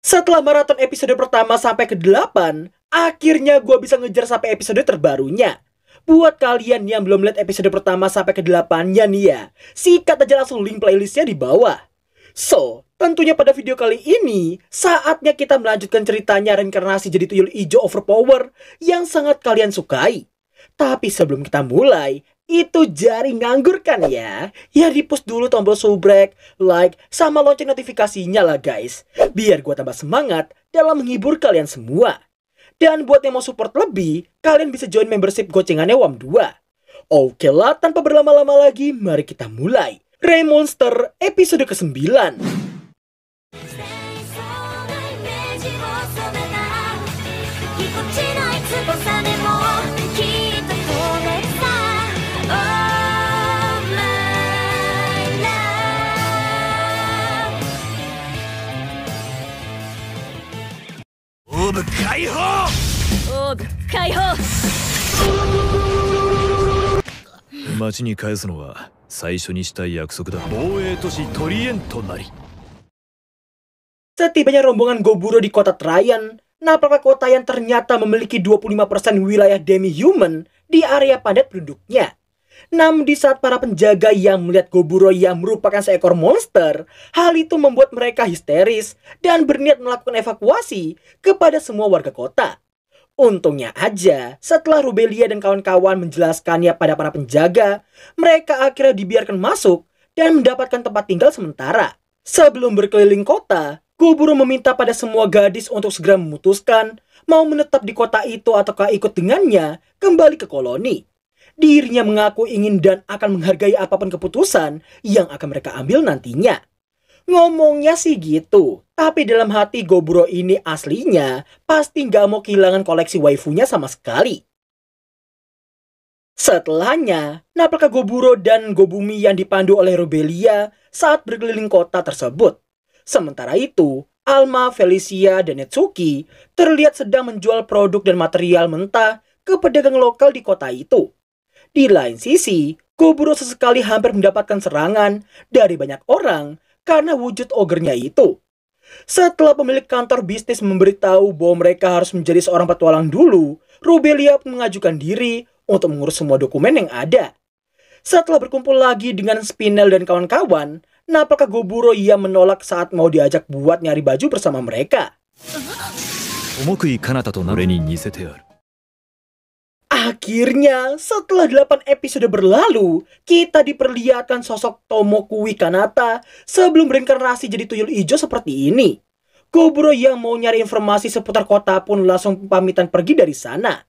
Setelah maraton episode pertama sampai ke-8, akhirnya gue bisa ngejar sampai episode terbarunya. Buat kalian yang belum lihat episode pertama sampai ke-8-nya nih ya, sikat aja langsung link playlistnya di bawah. So, tentunya pada video kali ini, saatnya kita melanjutkan ceritanya reinkarnasi jadi tuyul ijo overpower yang sangat kalian sukai. Tapi sebelum kita mulai, itu jari nganggur kan ya? Ya di-push dulu tombol subrek, like, sama lonceng notifikasinya lah guys. Biar gue tambah semangat dalam menghibur kalian semua. Dan buat yang mau support lebih, kalian bisa join membership gocengannya WAM2. Oke lah, tanpa berlama-lama lagi, mari kita mulai. Ray Monster episode ke-9. Setibanya rombongan Goburo di kota Trayan, apakah kota yang ternyata memiliki 25% wilayah demi-human di area padat penduduknya. Namun di saat para penjaga yang melihat Goburo yang merupakan seekor monster, hal itu membuat mereka histeris dan berniat melakukan evakuasi kepada semua warga kota. Untungnya aja, setelah Rubelia dan kawan-kawan menjelaskannya pada para penjaga, mereka akhirnya dibiarkan masuk dan mendapatkan tempat tinggal sementara. Sebelum berkeliling kota, Goburo meminta pada semua gadis untuk segera memutuskan mau menetap di kota itu ataukah ikut dengannya kembali ke koloni. Dirinya mengaku ingin dan akan menghargai apapun keputusan yang akan mereka ambil nantinya. Ngomongnya sih gitu, tapi dalam hati Goburo ini aslinya pasti nggak mau kehilangan koleksi waifunya sama sekali. Setelahnya, apakah Goburo dan Gobumi yang dipandu oleh Rubelia saat berkeliling kota tersebut. Sementara itu, Alma, Felicia, dan Netsuki terlihat sedang menjual produk dan material mentah ke pedagang lokal di kota itu. Di lain sisi, Goburo sesekali hampir mendapatkan serangan dari banyak orang karena wujud ogernya itu. Setelah pemilik kantor bisnis memberitahu bahwa mereka harus menjadi seorang petualang dulu, Rubelia pun mengajukan diri untuk mengurus semua dokumen yang ada. Setelah berkumpul lagi dengan Spinel dan kawan-kawan, apakah Goburo ia menolak saat mau diajak buat nyari baju bersama mereka. Akhirnya, setelah 8 episode berlalu, kita diperlihatkan sosok Tomokui Kanata sebelum berinkarnasi jadi tuyul ijo seperti ini. Goburo yang mau nyari informasi seputar kota pun langsung pamitan pergi dari sana.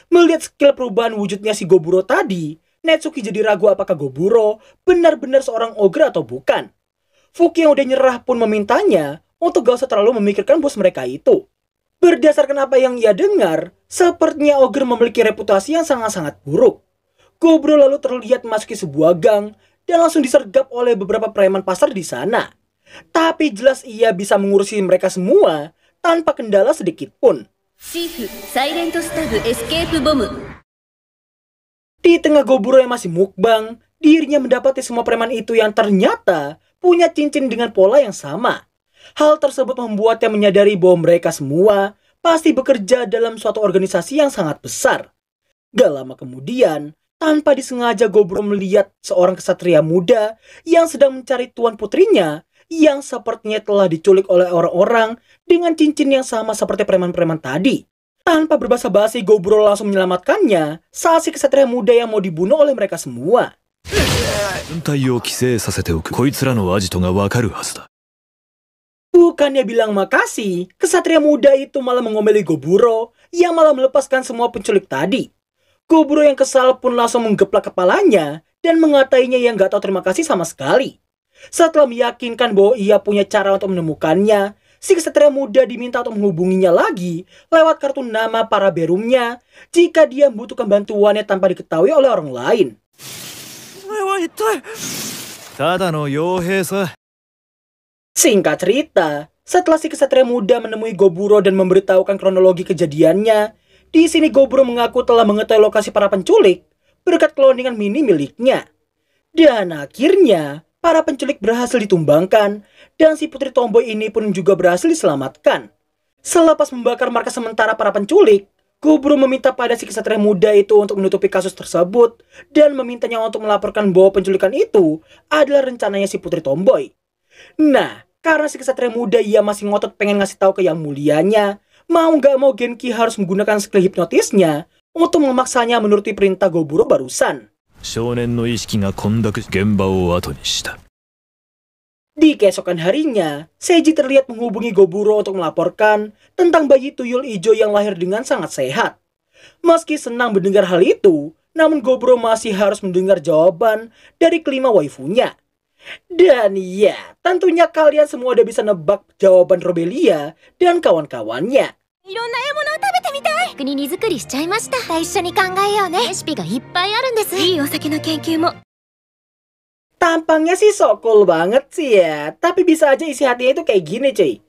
Melihat skill perubahan wujudnya si Goburo tadi, Netsuki jadi ragu apakah Goburo benar-benar seorang ogre atau bukan. Fuki yang udah nyerah pun memintanya untuk gak usah terlalu memikirkan bos mereka itu. Berdasarkan apa yang ia dengar, sepertinya ogre memiliki reputasi yang sangat-sangat buruk. Goburo lalu terlihat memasuki sebuah gang dan langsung disergap oleh beberapa preman pasar di sana. Tapi jelas ia bisa mengurusi mereka semua tanpa kendala sedikit pun. Di tengah Goburo yang masih mukbang, dirinya mendapati semua preman itu yang ternyata punya cincin dengan pola yang sama. Hal tersebut membuatnya menyadari bahwa mereka semua pasti bekerja dalam suatu organisasi yang sangat besar. Gak lama kemudian, tanpa disengaja Goburo melihat seorang kesatria muda yang sedang mencari tuan putrinya yang sepertinya telah diculik oleh orang-orang dengan cincin yang sama seperti preman-preman tadi. Tanpa berbasa-basi, Goburo langsung menyelamatkannya saat si kesatria muda yang mau dibunuh oleh mereka semua. Bukannya bilang makasih, kesatria muda itu malah mengomeli Goburo yang malah melepaskan semua penculik tadi. Goburo yang kesal pun langsung menggeplak kepalanya dan mengatainya yang gak tahu terima kasih sama sekali. Setelah meyakinkan bahwa ia punya cara untuk menemukannya, si kesatria muda diminta untuk menghubunginya lagi lewat kartu nama para berumnya jika dia membutuhkan bantuannya tanpa diketahui oleh orang lain. Singkat cerita, setelah si kesatria muda menemui Goburo dan memberitahukan kronologi kejadiannya, di sini Goburo mengaku telah mengetahui lokasi para penculik berkat cloningan mini miliknya. Dan akhirnya, para penculik berhasil ditumbangkan, dan si putri tomboy ini pun juga berhasil diselamatkan. Selepas membakar markas sementara para penculik, Goburo meminta pada si kesatria muda itu untuk menutupi kasus tersebut dan memintanya untuk melaporkan bahwa penculikan itu adalah rencananya si putri tomboy. Nah, karena si kesatria muda ia masih ngotot pengen ngasih tahu ke yang mulianya, mau gak mau Genki harus menggunakan skill hipnotisnya untuk memaksanya menuruti perintah Goburo barusan. Di keesokan harinya, Seiji terlihat menghubungi Goburo untuk melaporkan tentang bayi tuyul ijo yang lahir dengan sangat sehat. Meski senang mendengar hal itu, namun Goburo masih harus mendengar jawaban dari kelima waifunya. Dan ya, tentunya kalian semua udah bisa nebak jawaban Robelia dan kawan-kawannya. Tampangnya sih sok cool banget sih ya, tapi bisa aja isi hatinya itu kayak gini cuy.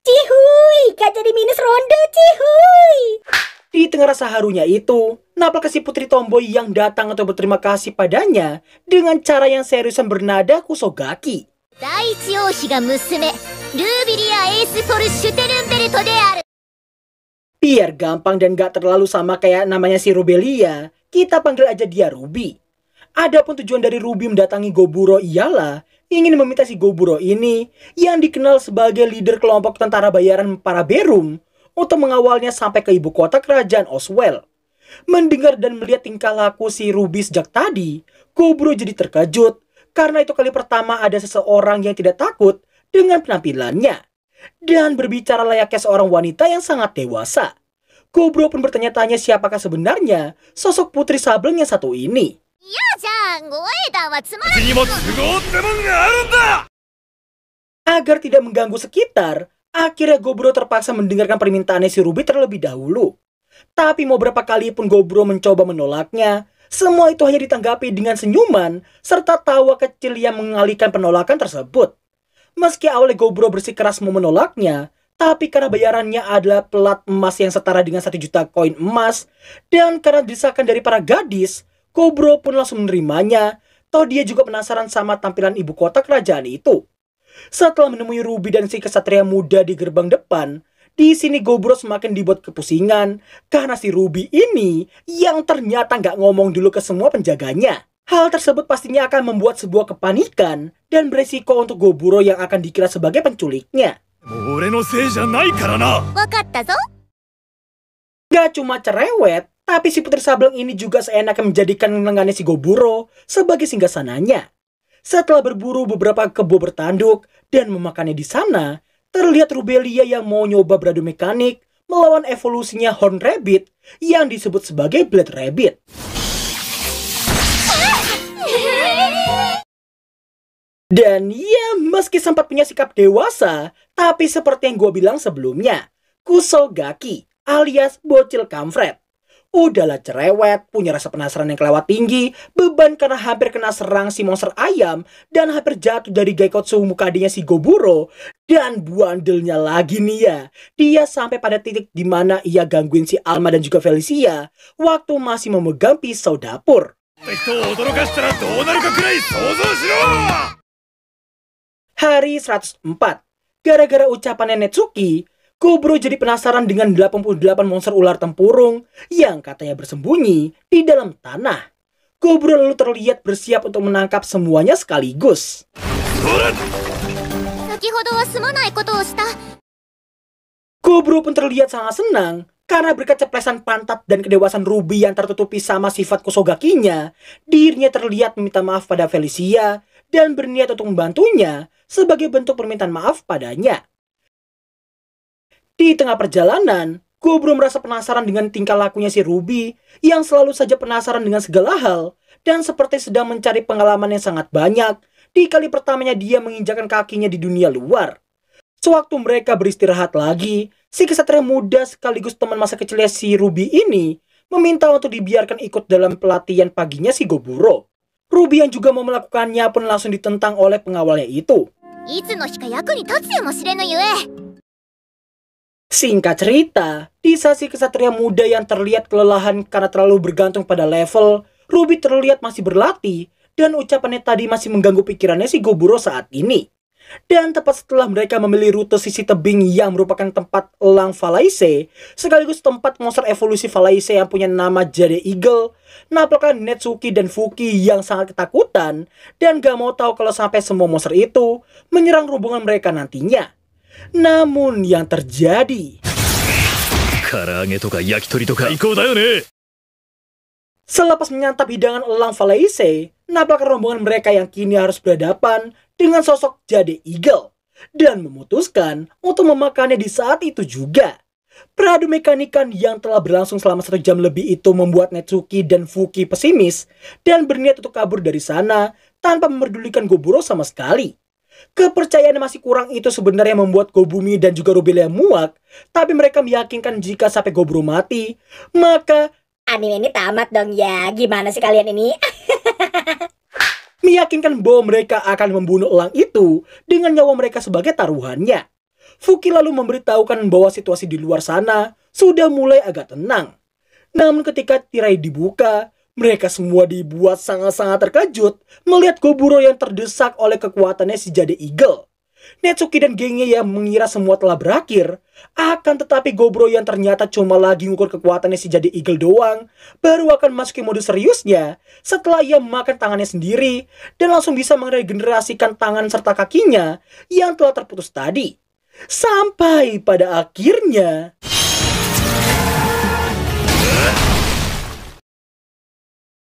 Cihuy, gak jadi minus ronde, cihuy. Di tengah rasa harunya itu, Napal ke si putri tomboy yang datang untuk berterima kasih padanya dengan cara yang seriusan bernada kusogaki. Biar gampang dan gak terlalu sama kayak namanya si Robelia, kita panggil aja dia Ruby. Adapun tujuan dari Ruby mendatangi Goburo ialah ingin meminta si Goburo ini yang dikenal sebagai leader kelompok tentara bayaran para Berum untuk mengawalnya sampai ke ibu kota kerajaan Oswell. Mendengar dan melihat tingkah laku si Ruby sejak tadi, Goburo jadi terkejut karena itu kali pertama ada seseorang yang tidak takut dengan penampilannya dan berbicara layaknya seorang wanita yang sangat dewasa. Goburo pun bertanya-tanya siapakah sebenarnya sosok putri Sableng yang satu ini. Agar tidak mengganggu sekitar, akhirnya Goburo terpaksa mendengarkan permintaannya si Ruby terlebih dahulu. Tapi mau berapa kali pun Goburo mencoba menolaknya, semua itu hanya ditanggapi dengan senyuman serta tawa kecil yang mengalihkan penolakan tersebut. Meski awalnya Goburo bersikeras mau menolaknya, tapi karena bayarannya adalah pelat emas yang setara dengan 1 juta koin emas, dan karena desakan dari para gadis, Goburo pun langsung menerimanya, toh dia juga penasaran sama tampilan ibu kota kerajaan itu. Setelah menemui Ruby dan si kesatria muda di gerbang depan, di sini Goburo semakin dibuat kepusingan karena si Ruby ini yang ternyata nggak ngomong dulu ke semua penjaganya. Hal tersebut pastinya akan membuat sebuah kepanikan dan beresiko untuk Goburo yang akan dikira sebagai penculiknya. Gak cuma cerewet, tapi si putri Sableng ini juga seenaknya menjadikan lengannya si Goburo sebagai singgasananya. Setelah berburu beberapa kebo bertanduk dan memakannya di sana, terlihat Rubelia yang mau nyoba beradu mekanik melawan evolusinya Horn Rabbit yang disebut sebagai Blade Rabbit. Dan ya, meski sempat punya sikap dewasa, tapi seperti yang gue bilang sebelumnya, kusogaki alias bocil kampret. Udahlah cerewet, punya rasa penasaran yang kelewat tinggi, beban karena hampir kena serang si monster ayam, dan hampir jatuh dari Gaikotsu Mukadenya si Goburo. Dan bandelnya lagi nih ya, dia sampai pada titik dimana ia gangguin si Alma dan juga Felicia waktu masih memegang pisau dapur. Hari 104, gara-gara ucapan Netsuki, Goburo jadi penasaran dengan 88 monster ular tempurung yang katanya bersembunyi di dalam tanah. Goburo lalu terlihat bersiap untuk menangkap semuanya sekaligus. Goburo pun terlihat sangat senang karena berkat ceplesan pantat dan kedewasaan Ruby yang tertutupi sama sifat kusogakinya, dirinya terlihat meminta maaf pada Felicia dan berniat untuk membantunya sebagai bentuk permintaan maaf padanya. Di tengah perjalanan, Goburo merasa penasaran dengan tingkah lakunya si Ruby yang selalu saja penasaran dengan segala hal dan seperti sedang mencari pengalaman yang sangat banyak di kali pertamanya dia menginjakkan kakinya di dunia luar. Sewaktu mereka beristirahat lagi, si kesatria muda sekaligus teman masa kecilnya si Ruby ini meminta untuk dibiarkan ikut dalam pelatihan paginya si Goburo. Ruby yang juga mau melakukannya pun langsung ditentang oleh pengawalnya itu. Singkat cerita, di saat si kesatria muda yang terlihat kelelahan karena terlalu bergantung pada level, Ruby terlihat masih berlatih dan ucapannya tadi masih mengganggu pikirannya si Goburo saat ini. Dan tepat setelah mereka memilih rute sisi tebing yang merupakan tempat elang Falaise, sekaligus tempat monster evolusi Falaise yang punya nama Jade Eagle, nampaknya Netsuki dan Fuki yang sangat ketakutan dan gak mau tahu kalau sampai semua monster itu menyerang rombongan mereka nantinya. Namun yang terjadi, selepas menyantap hidangan elang Falaise, nampaknya rombongan mereka yang kini harus berhadapan dengan sosok Jade Eagle dan memutuskan untuk memakannya di saat itu juga. Peradu mekanikan yang telah berlangsung selama 1 jam lebih itu membuat Netsuki dan Fuki pesimis dan berniat untuk kabur dari sana tanpa memerdulikan Goburo sama sekali. Kepercayaan masih kurang itu sebenarnya membuat Gobumi dan juga Rubelia muak, tapi mereka meyakinkan jika sampai Goburo mati, maka Anime ini tamat dong ya. Gimana sih kalian ini? meyakinkan bahwa mereka akan membunuh elang itu dengan nyawa mereka sebagai taruhannya. Fuki lalu memberitahukan bahwa situasi di luar sana sudah mulai agak tenang. Namun ketika tirai dibuka, mereka semua dibuat sangat-sangat terkejut melihat Goburo yang terdesak oleh kekuatannya si Jade Eagle. Netsuki dan gengnya yang mengira semua telah berakhir, akan tetapi Goburo yang ternyata cuma lagi ngukur kekuatannya si Jade Eagle doang, baru akan masuk ke mode seriusnya setelah ia memakan tangannya sendiri dan langsung bisa meregenerasikan tangan serta kakinya yang telah terputus tadi. Sampai pada akhirnya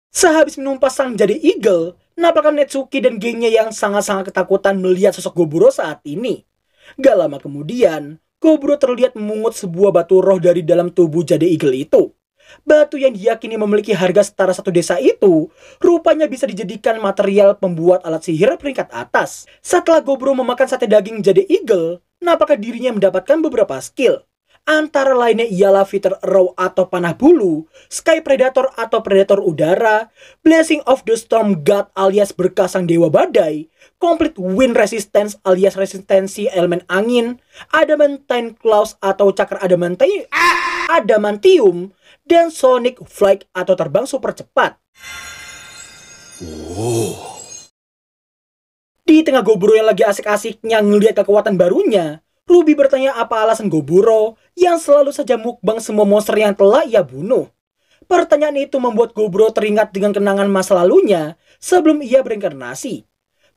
sehabis menumpas sang Jade Eagle, nampaknya Netsuki dan gengnya yang sangat-sangat ketakutan melihat sosok Goburo saat ini. Gak lama kemudian, Goburo terlihat memungut sebuah batu roh dari dalam tubuh Jade Eagle itu. Batu yang diyakini memiliki harga setara 1 desa itu, rupanya bisa dijadikan material pembuat alat sihir peringkat atas. Setelah Goburo memakan sate daging Jade Eagle, nampaknya dirinya mendapatkan beberapa skill. Antara lainnya ialah Fighter Arrow atau panah bulu, Sky Predator atau predator udara, Blessing of the Storm God alias berkah sang dewa badai, Complete Wind Resistance alias resistensi elemen angin, Adamantine Claws atau cakar adamantium, dan Sonic Flight atau terbang super cepat. Di tengah Goburo yang lagi asik-asiknya ngelihat kekuatan barunya, Ruby bertanya apa alasan Goburo yang selalu saja mukbang semua monster yang telah ia bunuh. Pertanyaan itu membuat Goburo teringat dengan kenangan masa lalunya sebelum ia berinkarnasi.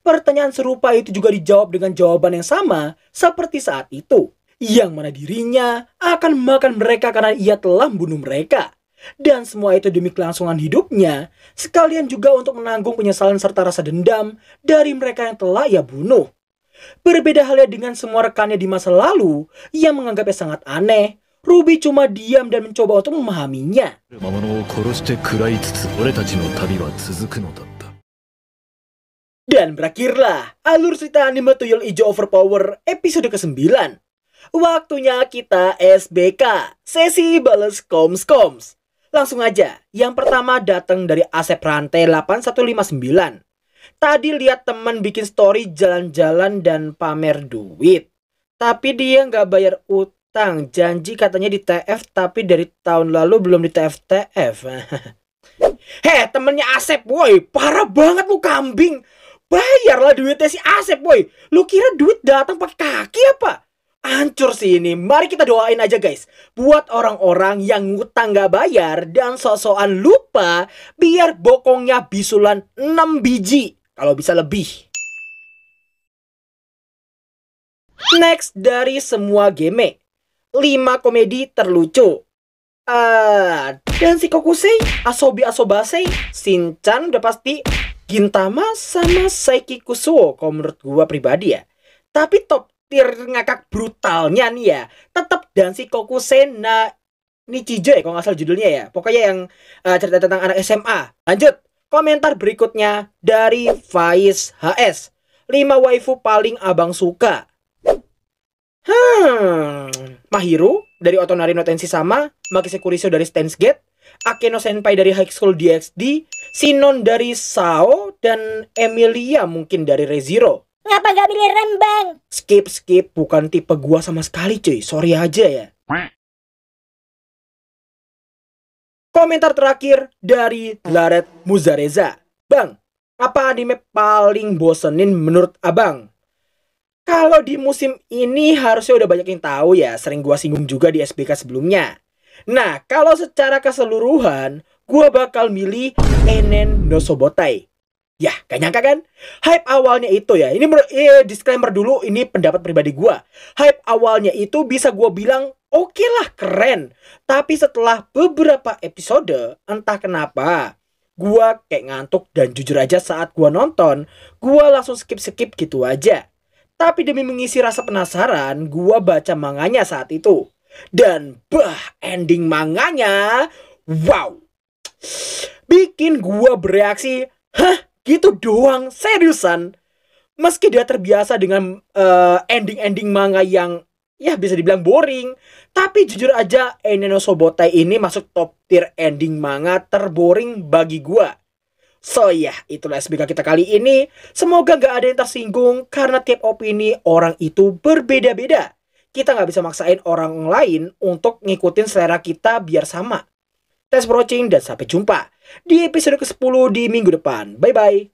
Pertanyaan serupa itu juga dijawab dengan jawaban yang sama seperti saat itu, yang mana dirinya akan makan mereka karena ia telah membunuh mereka. Dan semua itu demi kelangsungan hidupnya, sekalian juga untuk menanggung penyesalan serta rasa dendam dari mereka yang telah ia bunuh. Berbeda halnya dengan semua rekannya di masa lalu yang menganggapnya sangat aneh, Ruby cuma diam dan mencoba untuk memahaminya. Dan berakhirlah alur cerita anime Tuyul Ijo Overpower episode ke-9. Waktunya kita SBK, sesi bales koms-koms. Langsung aja, yang pertama datang dari Asep Rantai 8159. Tadi lihat teman bikin story jalan-jalan dan pamer duit, tapi dia nggak bayar utang. Janji katanya di TF, tapi dari tahun lalu belum di TF-TF. Heh, temennya Asep, woi, parah banget lu kambing. Bayarlah duitnya si Asep, woi. Lu kira duit datang pakai kaki apa? Hancur sih ini. Mari kita doain aja guys, buat orang-orang yang ngutang nggak bayar dan sok-sokan lupa, biar bokongnya bisulan 6 biji, kalau bisa lebih. Next dari semua game, 5 komedi terlucu. Dan si Kokusei, Asobi Asobase, Shinchan udah pasti, Gintama sama Saiki Kusuo kalau menurut gua pribadi ya. Tapi top tier ngakak brutalnya nih ya, tetap Danshi Kokusei na Nichijou ya kalau nggak salah judulnya ya. Pokoknya yang cerita tentang anak SMA. Lanjut, komentar berikutnya dari Faiz HS. 5 waifu paling abang suka. Mahiro dari Otonari no Tenshi sama, Makise Kuriso dari Steins Gate, Akeno Senpai dari High School DxD, Sinon dari Sao, dan Emilia mungkin dari Re:Zero. Ngapa gak milih Rembang? Skip, bukan tipe gua sama sekali cuy, sorry aja ya. Komentar terakhir dari Laret Muzareza. Bang, Apa anime paling bosenin menurut abang? Kalau di musim ini harusnya udah banyak yang tahu ya, sering gua singgung juga di SBK sebelumnya. Nah, kalau secara keseluruhan, gua bakal milih Enen no Sobotai. Ya, gak nyangka kan? Hype awalnya itu ya, ini disclaimer dulu, ini pendapat pribadi gua. Hype awalnya itu bisa gua bilang oke lah, keren. Tapi setelah beberapa episode, entah kenapa, gua kayak ngantuk dan jujur aja saat gua nonton, gua langsung skip-skip gitu aja. Tapi demi mengisi rasa penasaran, gua baca manganya saat itu. Dan ending manganya, wow, bikin gua bereaksi, hah, gitu doang, seriusan. Meski dia terbiasa dengan ending-ending manga yang ya bisa dibilang boring, tapi jujur aja Enen no Sobotai ini masuk top tier ending manga terboring bagi gua. So ya, itulah SBK kita kali ini. Semoga gak ada yang tersinggung karena tiap opini orang itu berbeda-beda. Kita gak bisa maksain orang lain untuk ngikutin selera kita biar sama. Thanks for watching dan sampai jumpa di episode ke-10 di minggu depan. Bye-bye.